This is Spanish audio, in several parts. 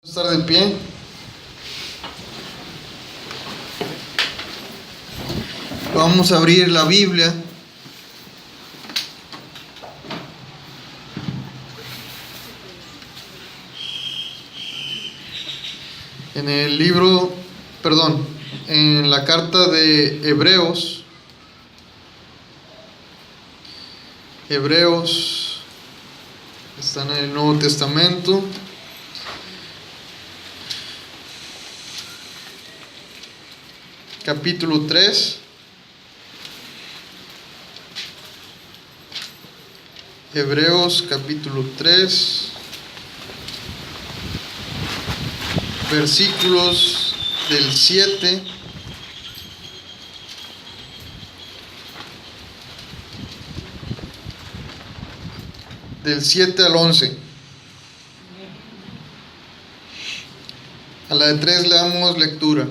Estar de pie. Vamos a abrir la Biblia en el libro, en la carta de Hebreos. Hebreos está en el Nuevo Testamento. Capítulo 3. Hebreos capítulo 3, versículos del 7 al 11. A la de 3 le damos lectura.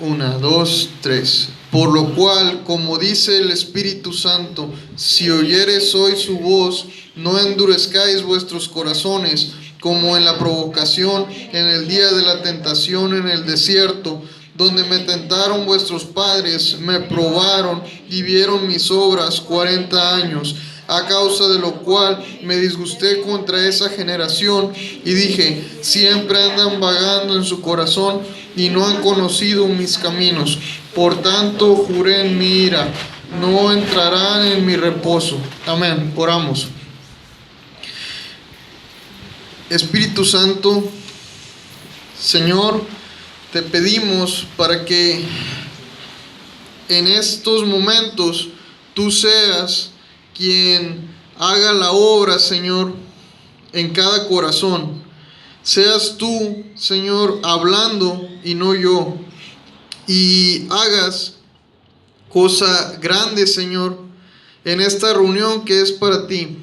1, 2, 3. Por lo cual, como dice el Espíritu Santo, si oyereis hoy su voz, no endurezcáis vuestros corazones, como en la provocación en el día de la tentación en el desierto, donde me tentaron vuestros padres, me probaron y vieron mis obras 40 años. A causa de lo cual me disgusté contra esa generación y dije: siempre andan vagando en su corazón y no han conocido mis caminos. Por tanto juré en mi ira: no entrarán en mi reposo. Amén. Oramos. Espíritu Santo, Señor, te pedimos para que en estos momentos tú seas quien haga la obra, Señor, en cada corazón. Seas tú, Señor, hablando y no yo. Y hagas cosa grande, Señor, en esta reunión que es para ti.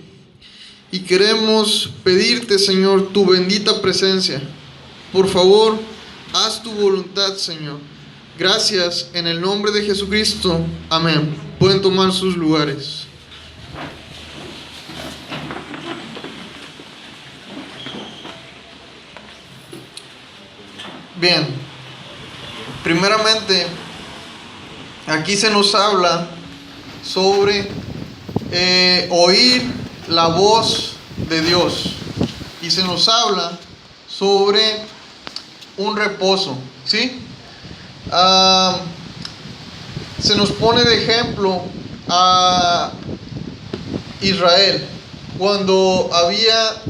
Y queremos pedirte, Señor, tu bendita presencia. Por favor, haz tu voluntad, Señor. Gracias en el nombre de Jesucristo. Amén. Pueden tomar sus lugares. Bien, primeramente, aquí se nos habla sobre oír la voz de Dios, y se nos habla sobre un reposo, ¿sí? Se nos pone de ejemplo a Israel cuando había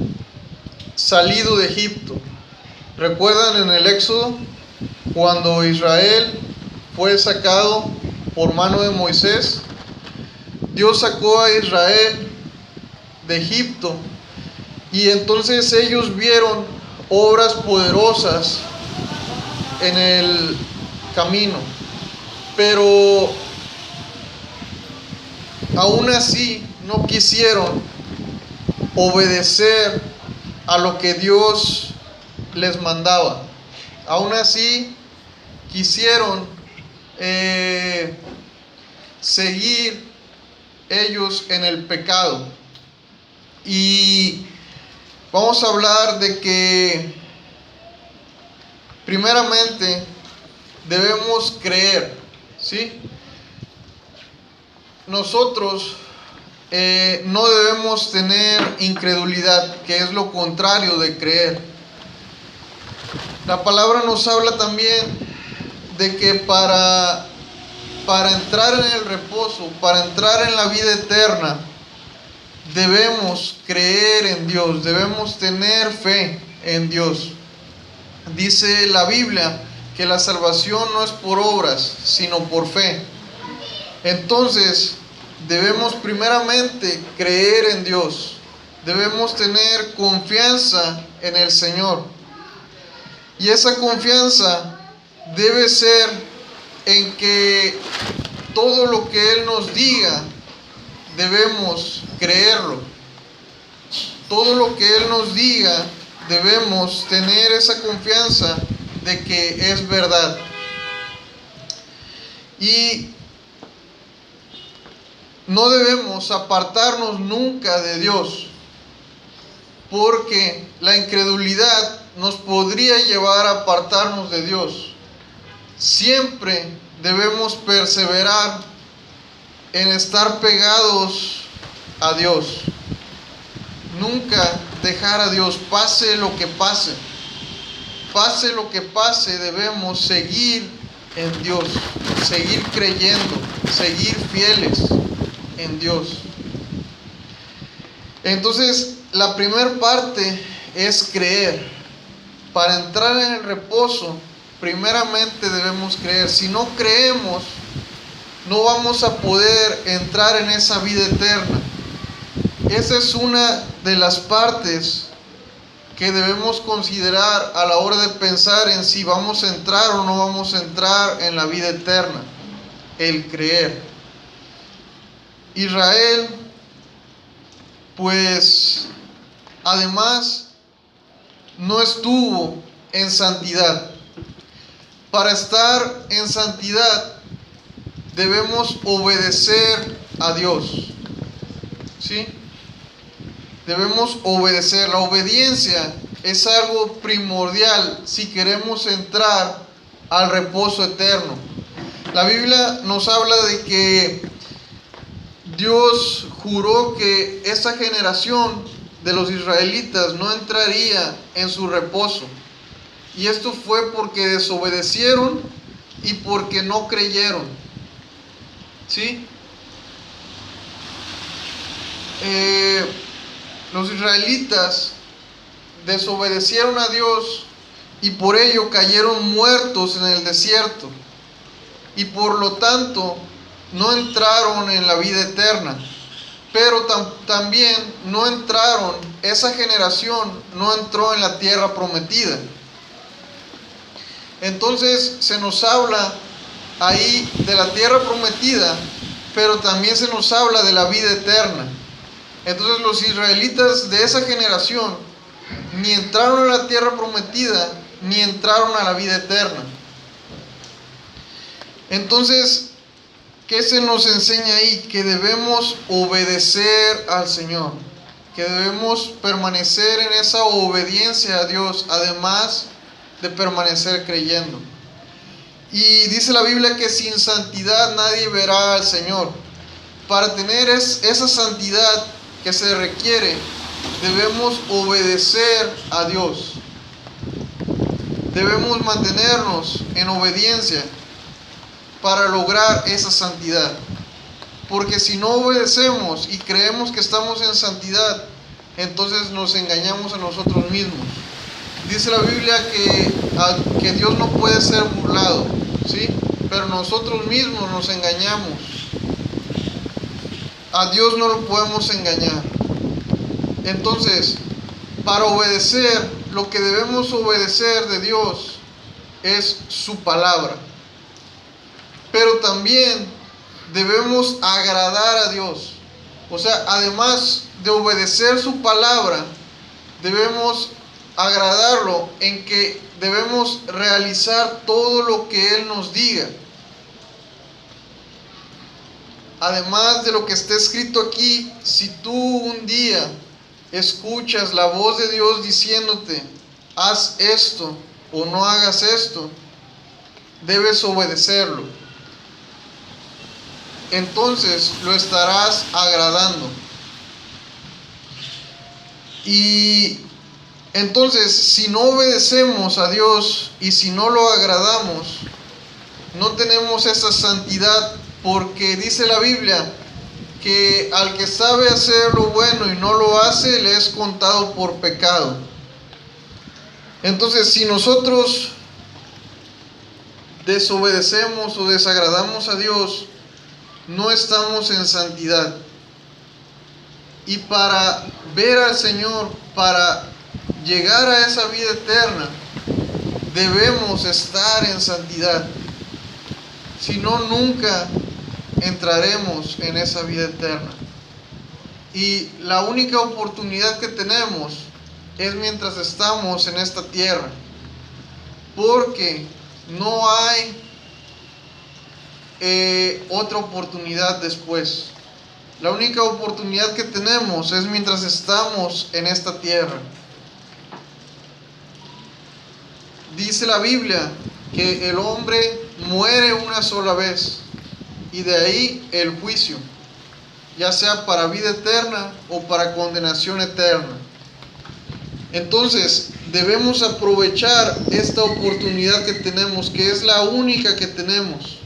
salido de Egipto. ¿Recuerdan en el Éxodo cuando Israel fue sacado por mano de Moisés? Dios sacó a Israel de Egipto y entonces ellos vieron obras poderosas en el camino, pero aún así no quisieron obedecer a lo que Dios les mandaba. Aún así quisieron seguir ellos en el pecado. Y vamos a hablar de que primeramente debemos creer, ¿sí? Nosotros no debemos tener incredulidad, que es lo contrario de creer. La palabra nos habla también de que para entrar en el reposo, para entrar en la vida eterna, debemos creer en Dios, debemos tener fe en Dios. Dice la Biblia que la salvación no es por obras, sino por fe. Entonces, debemos primeramente creer en Dios, debemos tener confianza en el Señor. Y esa confianza debe ser en que todo lo que Él nos diga, debemos creerlo. Todo lo que Él nos diga, debemos tener esa confianza de que es verdad. Y no debemos apartarnos nunca de Dios, porque la incredulidad nos podría llevar a apartarnos de Dios. Siempre debemos perseverar en estar pegados a Dios. Nunca dejar a Dios, pase lo que pase. Pase lo que pase, debemos seguir en Dios, seguir creyendo, seguir fieles en Dios. Entonces, la primera parte es creer. Para entrar en el reposo, primeramente debemos creer. Si no creemos, no vamos a poder entrar en esa vida eterna. Esa es una de las partes que debemos considerar a la hora de pensar en si vamos a entrar o no vamos a entrar en la vida eterna. El creer. Israel, pues, además, no estuvo en santidad. Para estar en santidad, debemos obedecer a Dios. ¿Sí? Debemos obedecer. La obediencia es algo primordial si queremos entrar al reposo eterno. La Biblia nos habla de que Dios juró que esa generación de los israelitas no entraría en su reposo. Y esto fue porque desobedecieron y porque no creyeron. ¿Sí? Los israelitas desobedecieron a Dios y por ello cayeron muertos en el desierto. Y por lo tanto no entraron en la vida eterna. Pero también no entraron, esa generación no entró en la tierra prometida. Entonces se nos habla ahí de la tierra prometida, pero también se nos habla de la vida eterna. Entonces los israelitas de esa generación ni entraron a la tierra prometida, ni entraron a la vida eterna. Entonces, ¿qué se nos enseña ahí? Que debemos obedecer al Señor, que debemos permanecer en esa obediencia a Dios, además de permanecer creyendo. Y dice la Biblia que sin santidad nadie verá al Señor. Para tener esa santidad que se requiere, debemos obedecer a Dios. Debemos mantenernos en obediencia para lograr esa santidad. Porque si no obedecemos y creemos que estamos en santidad, entonces nos engañamos a nosotros mismos. Dice la Biblia que Dios no puede ser burlado, ¿sí? Pero nosotros mismos nos engañamos. A Dios no lo podemos engañar. Entonces, para obedecer, lo que debemos obedecer de Dios es su palabra. Pero también debemos agradar a Dios. O sea, además de obedecer su palabra, debemos agradarlo en que debemos realizar todo lo que Él nos diga. Además de lo que está escrito aquí, si tú un día escuchas la voz de Dios diciéndote, haz esto o no hagas esto, debes obedecerlo. Entonces lo estarás agradando. Y entonces, si no obedecemos a Dios y si no lo agradamos, no tenemos esa santidad, porque dice la Biblia que al que sabe hacer lo bueno y no lo hace, le es contado por pecado. Entonces, si nosotros desobedecemos o desagradamos a Dios, no estamos en santidad. Y para ver al Señor, para llegar a esa vida eterna, debemos estar en santidad. Si no, nunca entraremos en esa vida eterna. Y la única oportunidad que tenemos es mientras estamos en esta tierra, porque no hay otra oportunidad después. La única oportunidad que tenemos es mientras estamos en esta tierra. dice la Biblia que el hombre muere una sola vez y de ahí el juicio, ya sea para vida eterna o para condenación eterna. Entonces debemos aprovechar esta oportunidad que tenemos, que es la única que tenemos.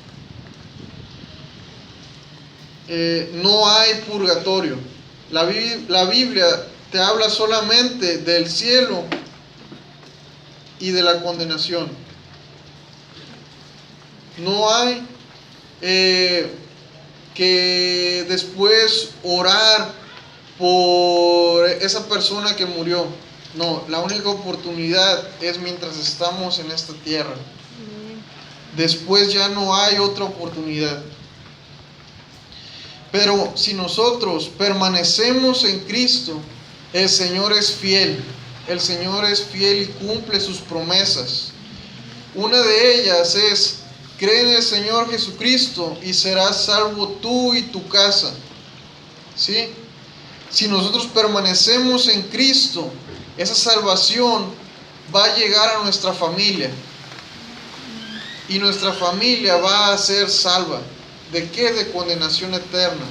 No hay purgatorio. La Biblia te habla solamente del cielo y de la condenación. No hay que después orar por esa persona que murió. No, la única oportunidad es mientras estamos en esta tierra. Después ya no hay otra oportunidad. Pero si nosotros permanecemos en Cristo, el Señor es fiel. El Señor es fiel y cumple sus promesas. Una de ellas es: cree en el Señor Jesucristo y serás salvo tú y tu casa. ¿Sí? Si nosotros permanecemos en Cristo, esa salvación va a llegar a nuestra familia. Y nuestra familia va a ser salva. ¿De qué? De condenación eterna.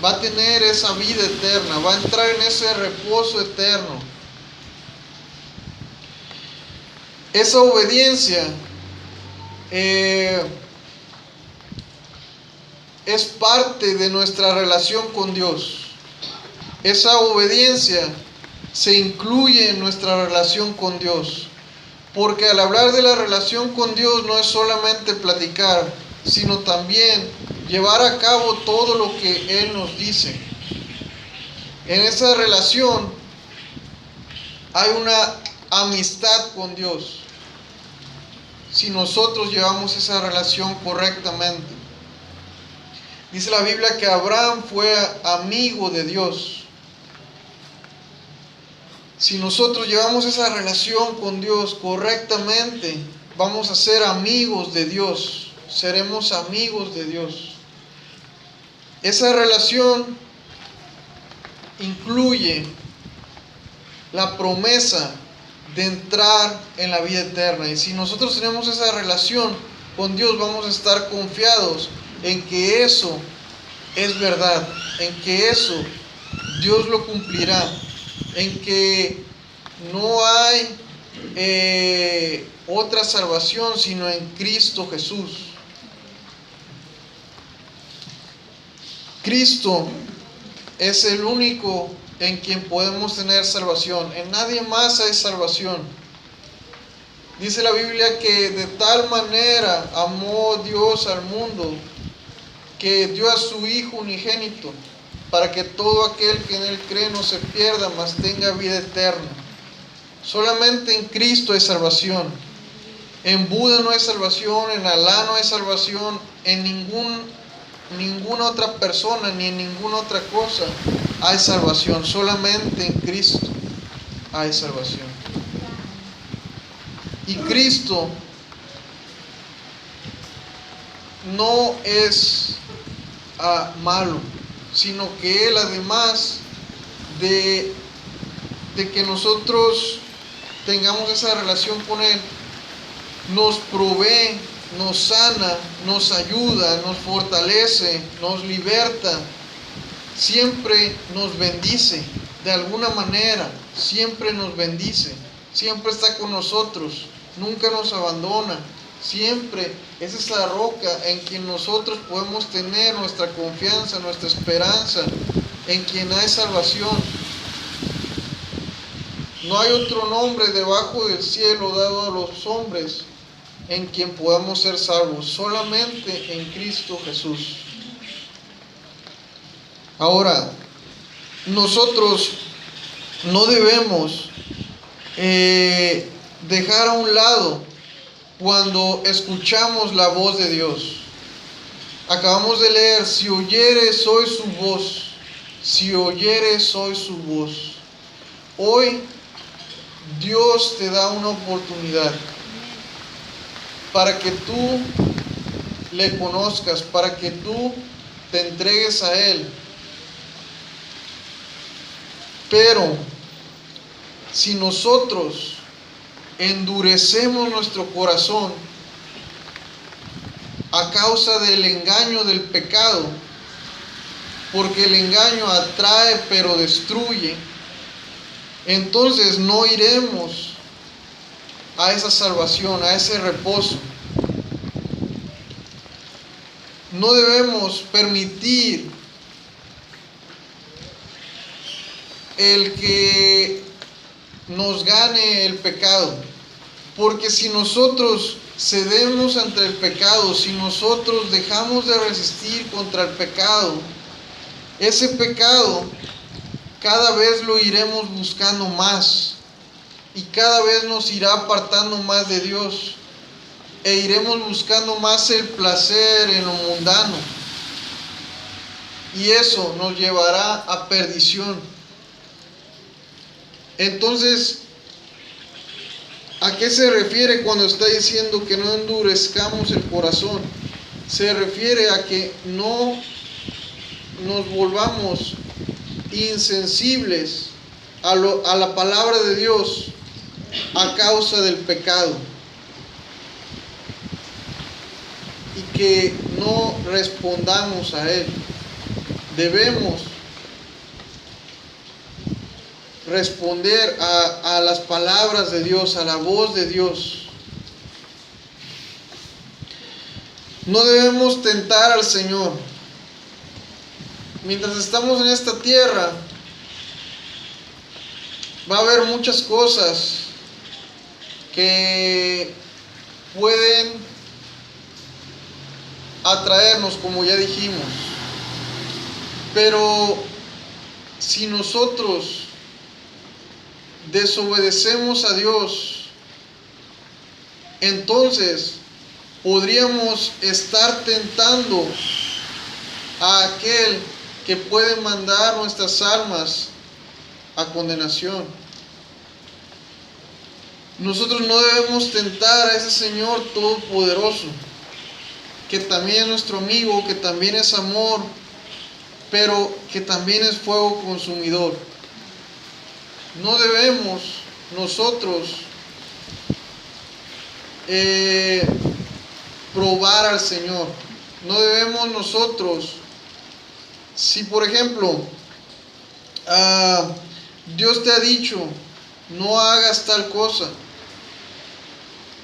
Va a tener esa vida eterna. Va a entrar en ese reposo eterno. Esa obediencia es parte de nuestra relación con Dios. Esa obediencia se incluye en nuestra relación con Dios. Porque al hablar de la relación con Dios no es solamente platicar, sino también llevar a cabo todo lo que Él nos dice. En esa relación hay una amistad con Dios. Si nosotros llevamos esa relación correctamente. Dice la Biblia que Abraham fue amigo de Dios. Si nosotros llevamos esa relación con Dios correctamente, vamos a ser amigos de Dios. Seremos amigos de Dios. Esa relación incluye la promesa de entrar en la vida eterna. Y si nosotros tenemos esa relación con Dios, vamos a estar confiados en que eso es verdad, en que eso Dios lo cumplirá, en que no hay otra salvación sino en Cristo Jesús. Cristo es el único en quien podemos tener salvación. En nadie más hay salvación. Dice la Biblia que de tal manera amó Dios al mundo que dio a su Hijo unigénito, para que todo aquel que en Él cree no se pierda, mas tenga vida eterna. Solamente en Cristo hay salvación. En Buda no hay salvación, en Alá no hay salvación, en ninguna otra persona ni en ninguna otra cosa hay salvación. Solamente en Cristo hay salvación. Y Cristo no es malo, sino que Él, además de que nosotros tengamos esa relación con Él, nos provee, nos sana, nos ayuda, nos fortalece, nos liberta, siempre nos bendice, de alguna manera, siempre nos bendice, siempre está con nosotros, nunca nos abandona, siempre es esa roca en quien nosotros podemos tener nuestra confianza, nuestra esperanza, en quien hay salvación. No hay otro nombre debajo del cielo dado a los hombres en quien podamos ser salvos, solamente en Cristo Jesús. Ahora, nosotros no debemos dejar a un lado cuando escuchamos la voz de Dios. Acabamos de leer: si oyeres hoy su voz, si oyeres hoy su voz. Hoy Dios te da una oportunidad para que tú le conozcas, para que tú te entregues a Él. Pero si nosotros endurecemos nuestro corazón a causa del engaño del pecado, porque el engaño atrae pero destruye, entonces no iremos a esa salvación, a ese reposo. No debemos permitir el que nos gane el pecado, porque si nosotros cedemos ante el pecado, si nosotros dejamos de resistir contra el pecado, ese pecado cada vez lo iremos buscando más y cada vez nos irá apartando más de Dios e iremos buscando más el placer en lo mundano, y eso nos llevará a perdición. Entonces, ¿a qué se refiere cuando está diciendo que no endurezcamos el corazón? Se refiere a que no nos volvamos insensibles a la palabra de Dios a causa del pecado, y que no respondamos a él. Debemos responder a las palabras de Dios, a la voz de Dios. No debemos tentar al Señor. Mientras estamos en esta tierra, va a haber muchas cosas que pueden atraernos, como ya dijimos. Pero si nosotros desobedecemos a Dios, entonces podríamos estar tentando a aquel que puede mandar nuestras almas a condenación. Nosotros no debemos tentar a ese Señor todopoderoso, que también es nuestro amigo, que también es amor, pero que también es fuego consumidor. No debemos nosotros probar al Señor. No debemos nosotros, si por ejemplo Dios te ha dicho no hagas tal cosa,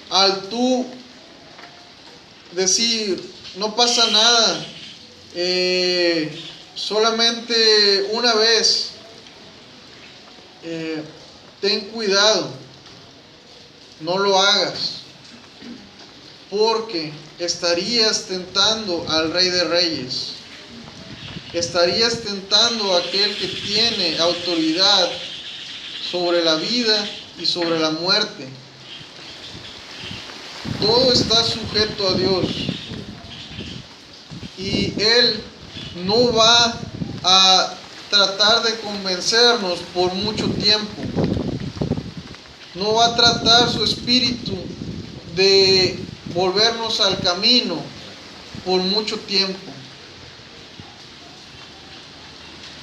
al tú decir no pasa nada, solamente una vez, ten cuidado, no lo hagas, porque estarías tentando al Rey de Reyes, estarías tentando a aquel que tiene autoridad sobre la vida y sobre la muerte. Todo está sujeto a Dios, y Él no va a tratar de convencernos por mucho tiempo. No va a tratar su espíritu de volvernos al camino por mucho tiempo,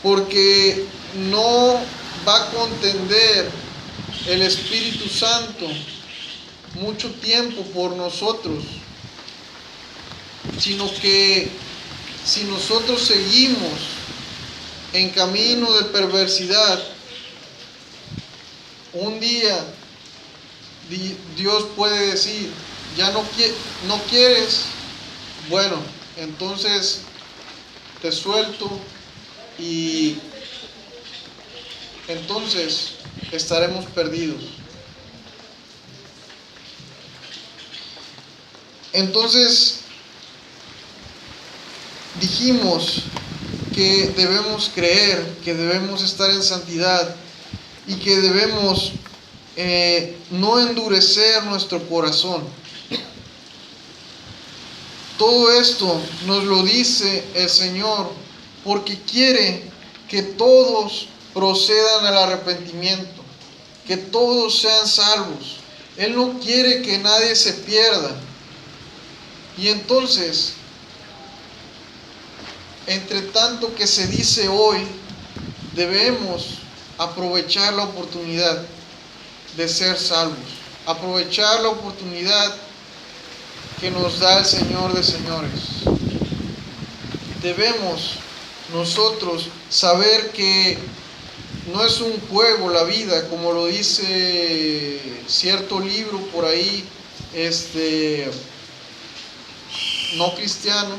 porque no va a contender el Espíritu Santo mucho tiempo por nosotros, sino que si nosotros seguimos en camino de perversidad, un día Dios puede decir, ya no quieres, bueno, entonces te suelto, y entonces estaremos perdidos. Entonces dijimos que debemos creer, que debemos estar en santidad y que debemos no endurecer nuestro corazón. Todo esto nos lo dice el Señor porque quiere que todos procedan al arrepentimiento, que todos sean salvos. Él no quiere que nadie se pierda. Y entonces, entre tanto que se dice hoy, debemos aprovechar la oportunidad de ser salvos. aprovechar la oportunidad que nos da el Señor de señores. Debemos nosotros saber que no es un juego la vida, como lo dice cierto libro por ahí, no cristiano.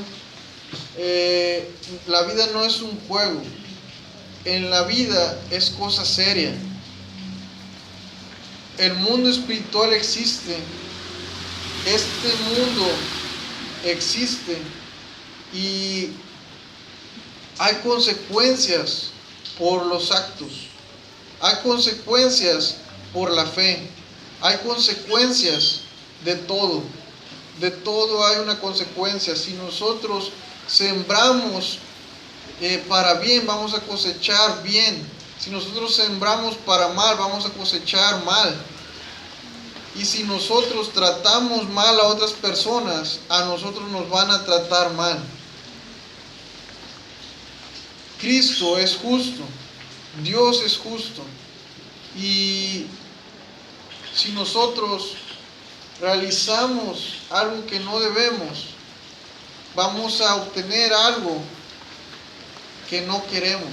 La vida no es un juego. En la vida es cosa seria. El mundo espiritual existe. Este mundo existe y hay consecuencias por los actos. Hay consecuencias por la fe. Hay consecuencias de todo. De todo hay una consecuencia. Si nosotros sembramos para bien, vamos a cosechar bien. Si nosotros sembramos para mal, vamos a cosechar mal. Y si nosotros tratamos mal a otras personas, a nosotros nos van a tratar mal. Cristo es justo, Dios es justo. Y si nosotros realizamos algo que no debemos, vamos a obtener algo que no queremos.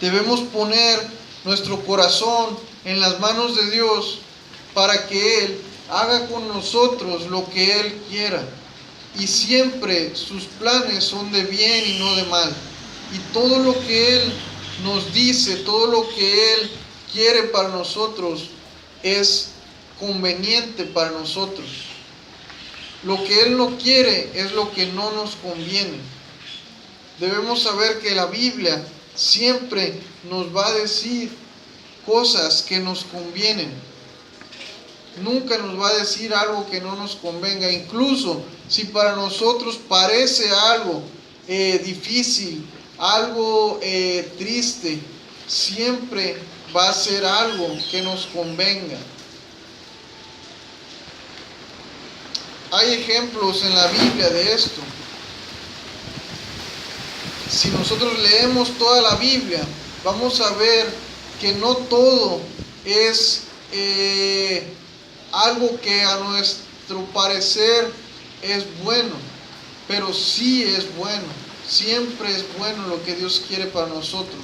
Debemos poner nuestro corazón en las manos de Dios para que Él haga con nosotros lo que Él quiera. Y siempre sus planes son de bien y no de mal. Y todo lo que Él nos dice, todo lo que Él quiere para nosotros es conveniente para nosotros. Lo que Él no quiere es lo que no nos conviene. Debemos saber que la Biblia siempre nos va a decir cosas que nos convienen. Nunca nos va a decir algo que no nos convenga. Incluso si para nosotros parece algo difícil, algo triste, siempre va a ser algo que nos convenga. Hay ejemplos en la Biblia de esto. Si nosotros leemos toda la Biblia, vamos a ver que no todo es algo que a nuestro parecer es bueno, pero sí es bueno. Siempre es bueno lo que Dios quiere para nosotros.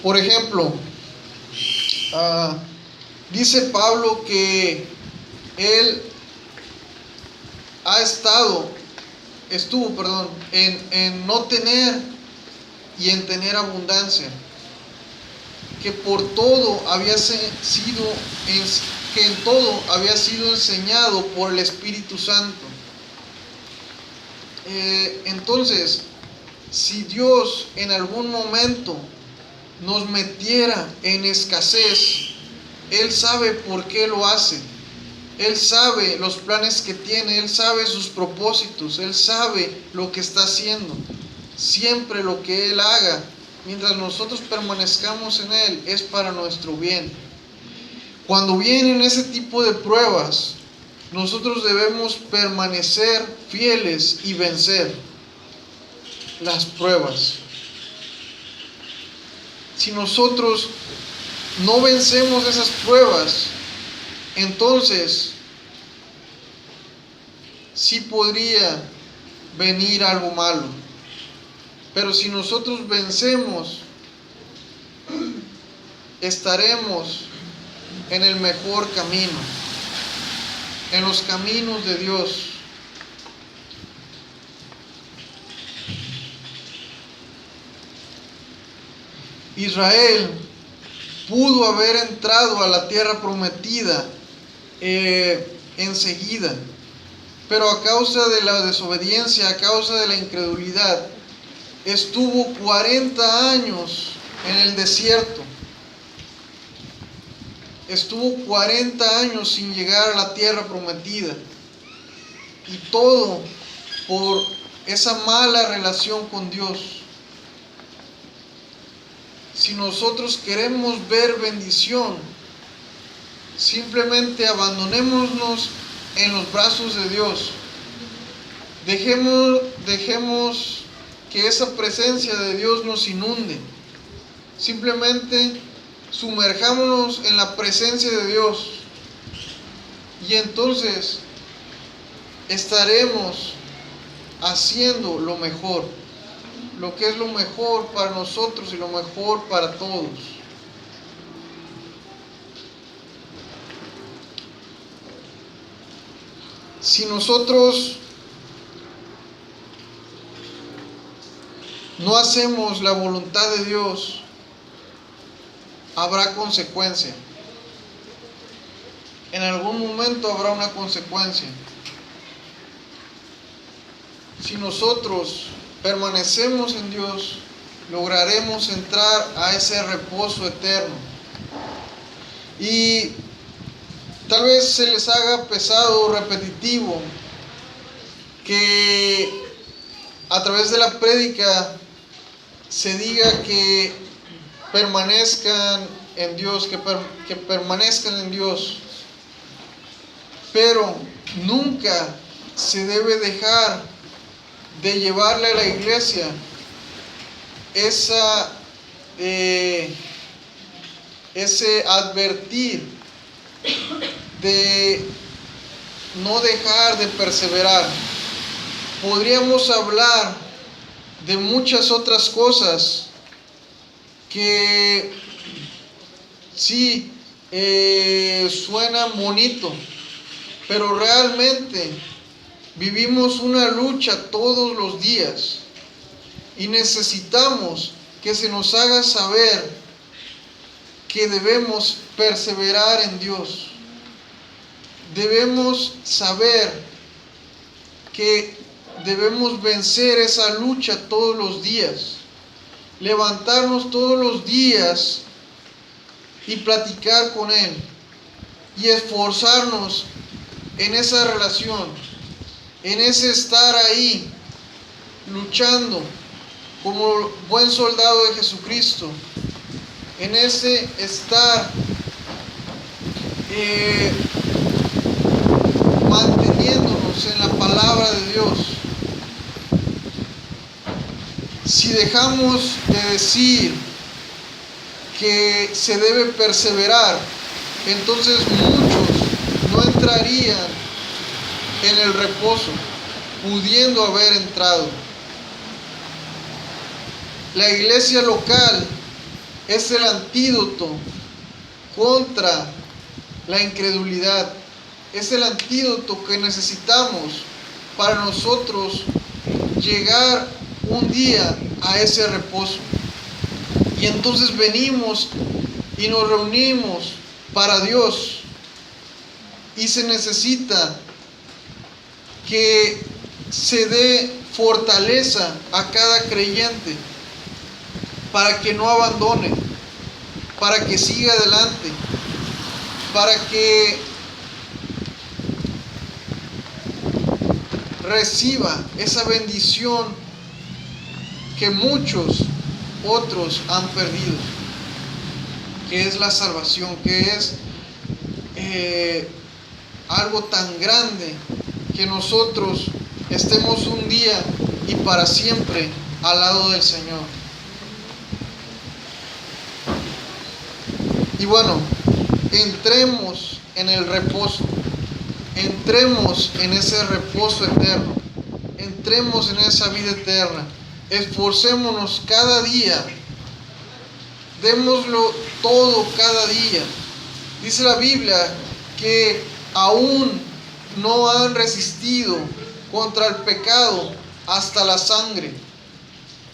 Por ejemplo, dice Pablo que él estuvo en no tener y en tener abundancia, que por todo que en todo había sido enseñado por el Espíritu Santo. Entonces, si Dios en algún momento nos metiera en escasez, Él sabe por qué lo hace. Él sabe los planes que tiene, Él sabe sus propósitos, Él sabe lo que está haciendo. Siempre lo que Él haga, mientras nosotros permanezcamos en Él, es para nuestro bien. Cuando vienen ese tipo de pruebas, nosotros debemos permanecer fieles y vencer las pruebas. Si nosotros no vencemos esas pruebas, entonces sí podría venir algo malo. Pero si nosotros vencemos, estaremos en el mejor camino, en los caminos de Dios. Israel pudo haber entrado a la tierra prometida enseguida, pero a causa de la desobediencia, a causa de la incredulidad, estuvo 40 años en el desierto. Estuvo 40 años sin llegar a la tierra prometida. Y todo por esa mala relación con Dios. Si nosotros queremos ver bendición, simplemente abandonémonos en los brazos de Dios. Dejemos que esa presencia de Dios nos inunde. Simplemente sumerjámonos en la presencia de Dios y entonces estaremos haciendo lo mejor, lo que es lo mejor para nosotros y lo mejor para todos. Si nosotros no hacemos la voluntad de Dios, habrá consecuencia. En algún momento habrá una consecuencia. Si nosotros permanecemos en Dios, lograremos entrar a ese reposo eterno. Y tal vez se les haga pesado o repetitivo que a través de la prédica se diga que permanezcan en Dios, que permanezcan en Dios. Pero nunca se debe dejar de llevarle a la iglesia ese advertir de no dejar de perseverar. Podríamos hablar de muchas otras cosas que sí suenan bonito, pero realmente vivimos una lucha todos los días y necesitamos que se nos haga saber que debemos perseverar en Dios. Debemos saber que debemos vencer esa lucha todos los días, levantarnos todos los días y platicar con Él y esforzarnos en esa relación, en ese estar ahí luchando como buen soldado de Jesucristo, en ese estar manteniéndonos en la palabra de Dios. Si dejamos de decir que se debe perseverar, entonces muchos no entrarían en el reposo, pudiendo haber entrado. La iglesia local es el antídoto contra la incredulidad. Es el antídoto que necesitamos para nosotros llegar un día a ese reposo. Y entonces venimos y nos reunimos para Dios. Y se necesita que se dé fortaleza a cada creyente para que no abandone, para que siga adelante, para que reciba esa bendición que muchos otros han perdido, que es la salvación, que es algo tan grande, que nosotros estemos un día y para siempre al lado del Señor. Y bueno, entremos en el reposo, entremos en ese reposo eterno, entremos en esa vida eterna, esforcémonos cada día, démoslo todo cada día. Dice la Biblia que aún no han resistido contra el pecado hasta la sangre.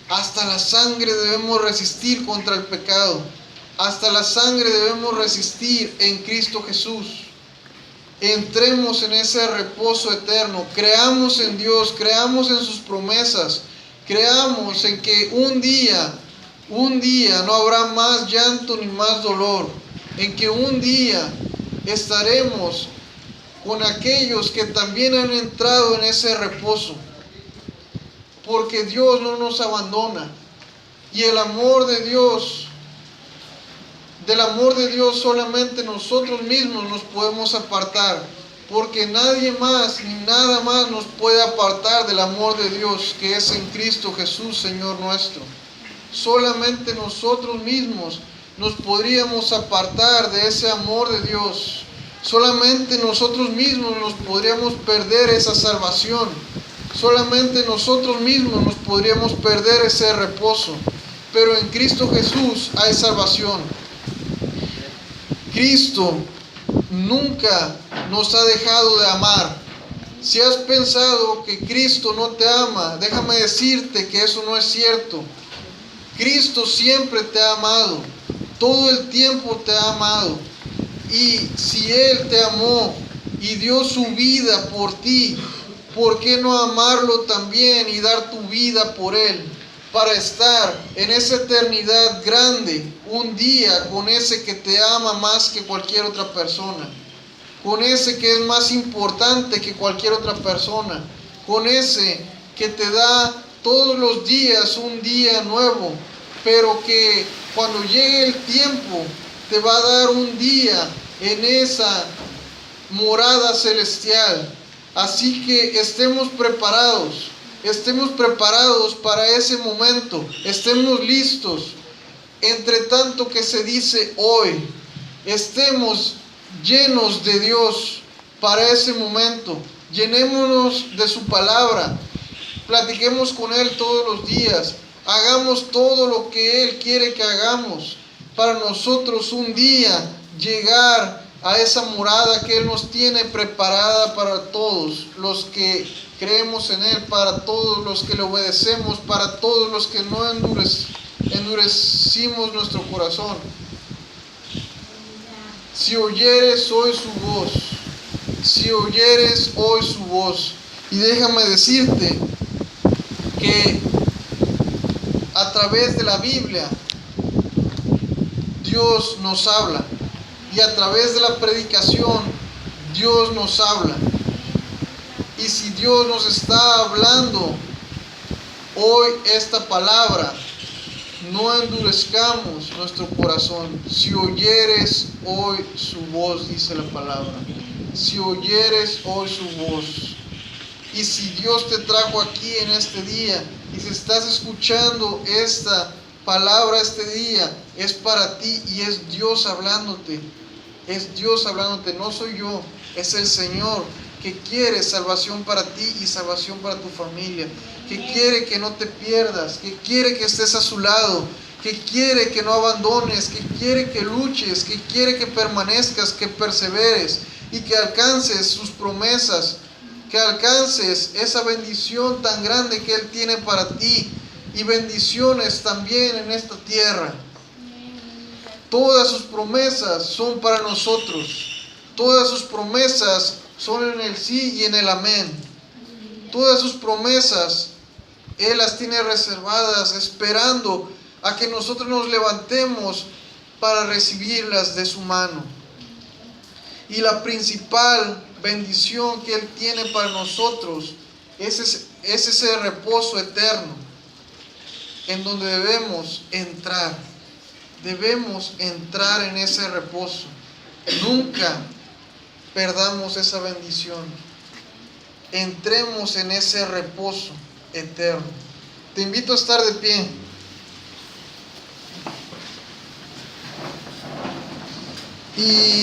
Hasta la sangre debemos resistir contra el pecado. Hasta la sangre debemos resistir en Cristo Jesús. Entremos en ese reposo eterno. Creamos en Dios, creamos en sus promesas. Creamos en que un día no habrá más llanto ni más dolor. En que un día estaremos con aquellos que también han entrado en ese reposo. Porque Dios no nos abandona. Y el amor de Dios, del amor de Dios solamente nosotros mismos nos podemos apartar. Porque nadie más ni nada más nos puede apartar del amor de Dios que es en Cristo Jesús, Señor nuestro. Solamente nosotros mismos nos podríamos apartar de ese amor de Dios. Solamente nosotros mismos nos podríamos perder esa salvación. Solamente nosotros mismos nos podríamos perder ese reposo. Pero en Cristo Jesús hay salvación. Cristo nunca nos ha dejado de amar. Si has pensado que Cristo no te ama, déjame decirte que eso no es cierto. Cristo siempre te ha amado. Todo el tiempo te ha amado. Y si Él te amó y dio su vida por ti, ¿por qué no amarlo también y dar tu vida por Él? Para estar en esa eternidad grande, un día con ese que te ama más que cualquier otra persona. Con ese que es más importante que cualquier otra persona. Con ese que te da todos los días un día nuevo. Pero que cuando llegue el tiempo te va a dar un día en esa morada celestial. Así que estemos preparados para ese momento, estemos listos. Entre tanto que se dice hoy, estemos llenos de Dios para ese momento. Llenémonos de su palabra, platiquemos con Él todos los días, hagamos todo lo que Él quiere que hagamos, para nosotros un día llegar a esa morada que Él nos tiene preparada para todos los que creemos en Él, para todos los que le obedecemos, para todos los que no endurecimos nuestro corazón. Si oyeres hoy su voz, si oyeres hoy su voz. Y déjame decirte que a través de la Biblia Dios nos habla. Y a través de la predicación Dios nos habla. Y si Dios nos está hablando hoy esta palabra, no endurezcamos nuestro corazón. Si oyeres hoy su voz, dice la palabra. Si oyeres hoy su voz. Y si Dios te trajo aquí en este día, y si estás escuchando esta palabra este día, es para ti y es Dios hablándote. Es Dios hablándote, no soy yo, es el Señor que quiere salvación para ti y salvación para tu familia, que quiere que no te pierdas, que quiere que estés a su lado, que quiere que no abandones, que quiere que luches, que quiere que permanezcas, que perseveres y que alcances sus promesas, que alcances esa bendición tan grande que Él tiene para ti y bendiciones también en esta tierra. Todas sus promesas son para nosotros. Todas sus promesas son en el sí y en el amén. Todas sus promesas Él las tiene reservadas, esperando a que nosotros nos levantemos para recibirlas de su mano. Y la principal bendición que Él tiene para nosotros es ese reposo eterno en donde debemos entrar. Debemos entrar en ese reposo. Nunca perdamos esa bendición. Entremos en ese reposo eterno. Te invito a estar de pie. Y